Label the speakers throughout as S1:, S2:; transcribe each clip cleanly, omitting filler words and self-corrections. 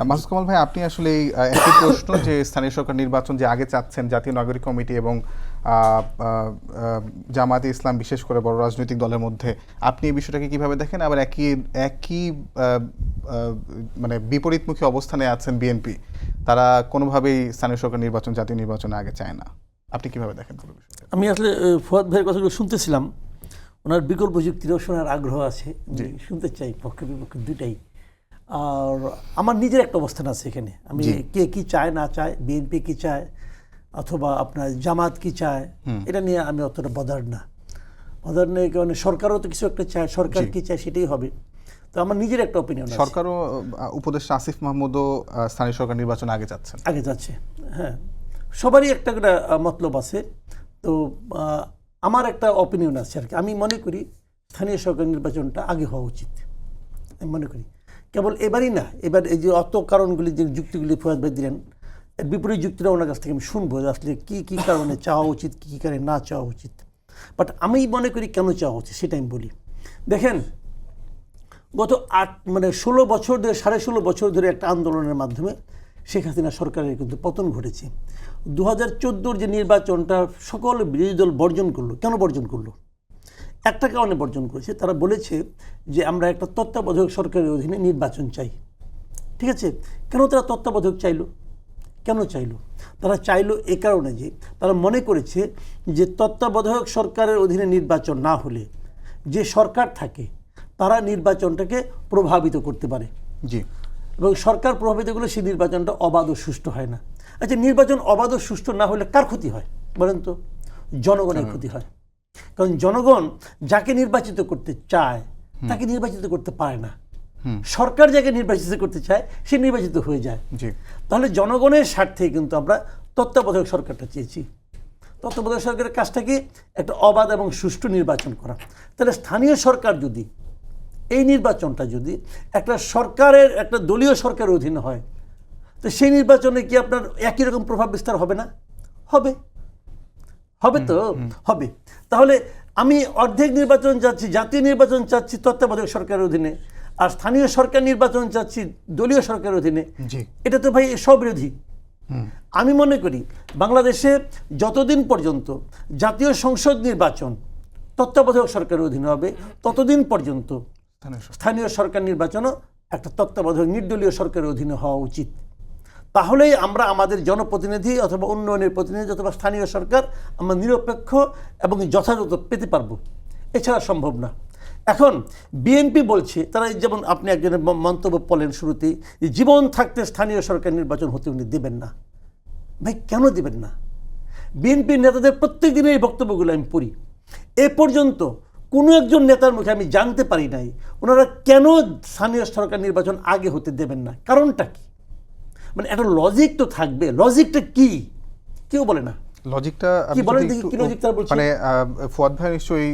S1: মাসুদ কামাল ভাই, আপনি আসলে একটি প্রশ্ন যে স্থানীয় সরকার নির্বাচন যে আগে চাচ্ছেন জাতীয় নাগরিক কমিটি এবং জামায়াতে ইসলাম বিশেষ করে বড় রাজনৈতিক দলের মধ্যে, আপনি এই বিষয়টাকে কিভাবে দেখেন? আবার একই মানে বিপরীতমুখী অবস্থানে আছেন বিএনপি, তারা কোনোভাবেই স্থানীয় সরকার নির্বাচন জাতীয় নির্বাচনে আগে চায় না। আপনি কিভাবে দেখেন পুরো বিষয়টা?
S2: আমি আসলে ফুয়াদ ভাইয়ের কথাগুলো শুনতেছিলাম, ওনার বিকল্প যুক্তিরও শোনার আগ্রহ আছে, শুনতে চাই পক্ষে বিপক্ষে দুটাই। আর আমার নিজের একটা অবস্থান আছে এখানে, আমি কে কি চায় না চায়, বিএনপি কি চায় অথবা আপনার জামাত কি চায়, এটা নিয়ে আমি অতটা বদার নেই, কারণ সরকারও তো কিছু একটা চায়, সরকার কি চায় সেটাই হবে। তো আমার নিজের একটা অপিনিয়ন আছে।
S1: সরকারও উপদেষ্টা আসিফ মাহমুদও স্থানীয় সরকার নির্বাচন আগে যাচ্ছে।
S2: হ্যাঁ, সবারই একটা করে মতলব আছে। তো আমার একটা অপিনিয়ন আছে আর কি, আমি মনে করি স্থানীয় সরকার নির্বাচনটা আগে হওয়া উচিত। আমি মনে করি কেবল এবারই না, এবার এই যে অত কারণগুলি যে যুক্তিগুলি ফুয়াদ ভাই দিলেন, এর বিপরীত যুক্তিটা ওনার কাছ থেকে আমি শুনবো যে আসলে কী কারণে চাওয়া উচিত, কী কারণে না চাওয়া উচিত। বাট আমি মনে করি কেন চাওয়া উচিত সেটা আমি বলি। দেখেন, গত 16 বছর ধরে, 16.5 বছর ধরে একটা আন্দোলনের মাধ্যমে শেখ হাসিনা সরকারের কিন্তু পতন ঘটেছে। 2014 যে নির্বাচনটা সকল বিরোধী দল বর্জন করলো। কেন বর্জন করলো? একটা কারণে বর্জন করেছে, তারা বলেছে যে আমরা একটা তত্ত্বাবধায়ক সরকারের অধীনে নির্বাচন চাই। ঠিক আছে, কেন তারা তত্ত্বাবধায়ক চাইলো? কেন চাইলো? তারা চাইলো এ কারণে যে তারা মনে করেছে যে তত্ত্বাবধায়ক সরকারের অধীনে নির্বাচন না হলে যে সরকার থাকে তারা নির্বাচনটাকে প্রভাবিত করতে পারে।
S1: জি।
S2: এবং সরকার প্রভাবিত করলে সেই নির্বাচনটা অবাধ ও সুষ্ঠু হয় না। আচ্ছা, নির্বাচন অবাধ ও সুষ্ঠু না হলে কার ক্ষতি হয় বলেন তো? জনগণের ক্ষতি হয়। কারণ জনগণ যাকে নির্বাচিত করতে চায় তাকে নির্বাচিত করতে পারে না। সরকার যাকে নির্বাচিত করতে চায় সে নির্বাচিত হয়ে যায়। তাহলে জনগণের স্বার্থে কিন্তু আমরা তত্ত্বাবধায়ক সরকারটা চেয়েছি। তত্ত্বাবধায়ক সরকারের কাজটা কি? একটা অবাধ এবং সুষ্ঠু নির্বাচন করা। তাহলে স্থানীয় সরকার যদি, এই নির্বাচনটা যদি একটা সরকারের, একটা দলীয় সরকারের অধীনে হয়, তো সেই নির্বাচনে কি আপনার একই রকম প্রভাব বিস্তার হবে না? হবে তো হবে। তাহলে আমি অর্ধেক নির্বাচন চাচ্ছি, জাতীয় নির্বাচন চাচ্ছি তত্ত্বাবধায়ক সরকারের অধীনে, আর স্থানীয় সরকার নির্বাচন চাচ্ছি দলীয় সরকারের অধীনে, এটা তো ভাই স্ববিরোধী। আমি মনে করি বাংলাদেশে যতদিন পর্যন্ত জাতীয় সংসদ নির্বাচন তত্ত্বাবধায়ক সরকারের অধীনে হবে, ততদিন পর্যন্ত স্থানীয় সরকার নির্বাচনও একটা তত্ত্বাবধায়ক নির্দলীয় সরকারের অধীনে হওয়া উচিত। তাহলেই আমরা আমাদের জনপ্রতিনিধি অথবা উন্নয়নের প্রতিনিধি অথবা স্থানীয় সরকার আমরা নিরপেক্ষ এবং যথাযথ পেতে পারবো, এছাড়া সম্ভব না। এখন বিএনপি বলছে, তারা যেমন আপনি একজনের মন্তব্য বলেন শুরুতেই, জীবন থাকতে স্থানীয় সরকার নির্বাচন হতে উনি দেবেন না। ভাই কেন দেবেন না? বিএনপির নেতাদের প্রত্যেক দিনের এই বক্তব্যগুলো আমি পড়ি, এ পর্যন্ত কোনো একজন নেতার মুখে আমি জানতে পারি নাই ওনারা কেন স্থানীয় সরকার নির্বাচন আগে হতে দেবেন না। কারণটা কি? মানে একটা লজিক তো থাকবে, লজিকটা কি কেউ বলে না।
S1: লজিকটা
S2: কি বলেন দেখি, কি লজিক তার বলছেন?
S1: মানে ফুয়াদ ভাই নিশ্চয়ই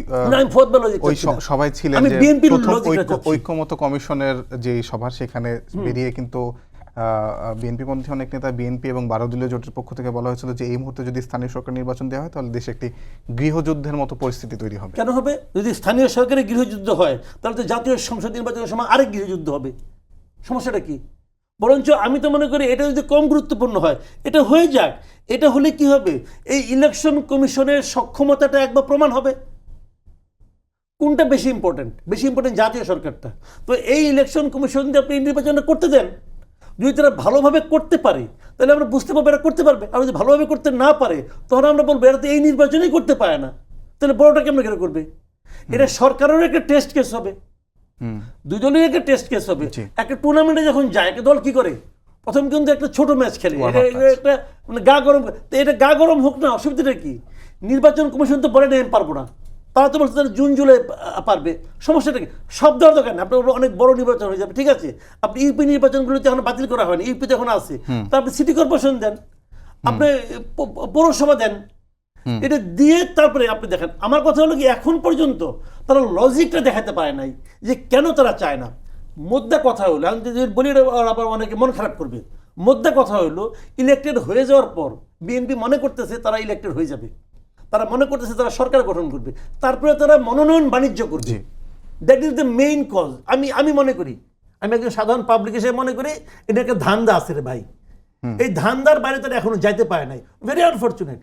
S1: ওই সবাই ছিলেন যে ঐক্যমত কমিশনের যে সভা, সেখানে বেরিয়ে কিন্তু বিএনপি পন্থী অনেক নেতা, বিএনপি এবং 12 দলীয় জোটের পক্ষ থেকে বলা হয়েছিল যে এই মুহূর্তে যদি স্থানীয় সরকার নির্বাচন দেওয়া হয় তাহলে দেশে একটি গৃহযুদ্ধের মতো পরিস্থিতি তৈরি হবে।
S2: কেন হবে? যদি স্থানীয় সরকারের গৃহযুদ্ধ হয় তাহলে তো জাতীয় সংসদ নির্বাচনের সময় আরেক গৃহযুদ্ধ হবে। সমস্যাটা কি? বরঞ্চ আমি তো মনে করি এটা যদি কম গুরুত্বপূর্ণ হয়, এটা হয়ে যাক। এটা হলে কি হবে? এই ইলেকশন কমিশনের সক্ষমতাটা একবার প্রমাণ হবে। কোনটা বেশি ইম্পর্টেন্ট? বেশি ইম্পর্টেন্ট জাতীয় সরকারটা। তো এই ইলেকশন কমিশন যদি আপনি নির্বাচনটা করতে দেন, যদি তারা ভালোভাবে করতে পারে তাহলে আমরা বুঝতে পারবো এরা করতে পারবে। আর যদি ভালোভাবে করতে না পারে তখন আমরা বলবো এরা তো এই নির্বাচনই করতে পারে না, তাহলে বড়টা কেমন কেন করবে? এটা সরকারেরও একটা টেস্ট কেস হবে, দুজনের একটা টেস্ট কেস হবে। একটা টুর্নামেন্টে যখন যায় একটা দল কি করে? প্রথম কিন্তু একটা ছোট ম্যাচ খেলে, একটা মানে গা গরম। এটা গা গরম হোক না, অসুবিধাটা কি? নির্বাচন কমিশন তো বলে নেই পারবো না, তারা তো বলছে তারা জুন জুলাই পারবে। সমস্যাটা কি? সব দেওয়ার দরকার নেই, আপনার অনেক বড় নির্বাচন হয়ে যাবে। ঠিক আছে, আপনি ইউপি নির্বাচনগুলোতে এখন বাতিল করা হয়নি, ইউপিতে এখন আছে, তা আপনি সিটি কর্পোরেশন দেন, আপনি পৌরসভা দেন, এটা দিয়ে তারপরে আপনি দেখেন। আমার কথা হলো কি, এখন পর্যন্ত তারা লজিকটা দেখাতে পারে নাই যে কেন তারা চায় না। মোদ্দা কথা হলো, আমি যদি বলি আবার অনেকে মন খারাপ করবে, মোদ্দা কথা হলো ইলেক্টেড হয়ে যাওয়ার পর বিএনপি মনে করতেছে তারা ইলেক্টেড হয়ে যাবে, তারা মনে করতেছে তারা সরকার গঠন করবে, তারপরে তারা মনোনয়ন বাণিজ্য করবে। That is the main cause. আমি মনে করি আমি একজন সাধারণ পাবলিক হিসেবে মনে করি এটা একটা ধান্দা আছে রে ভাই। এই ধান্দার বাইরে তারা এখনো যাইতে পারে নাই, ভেরি আনফর্চুনেট।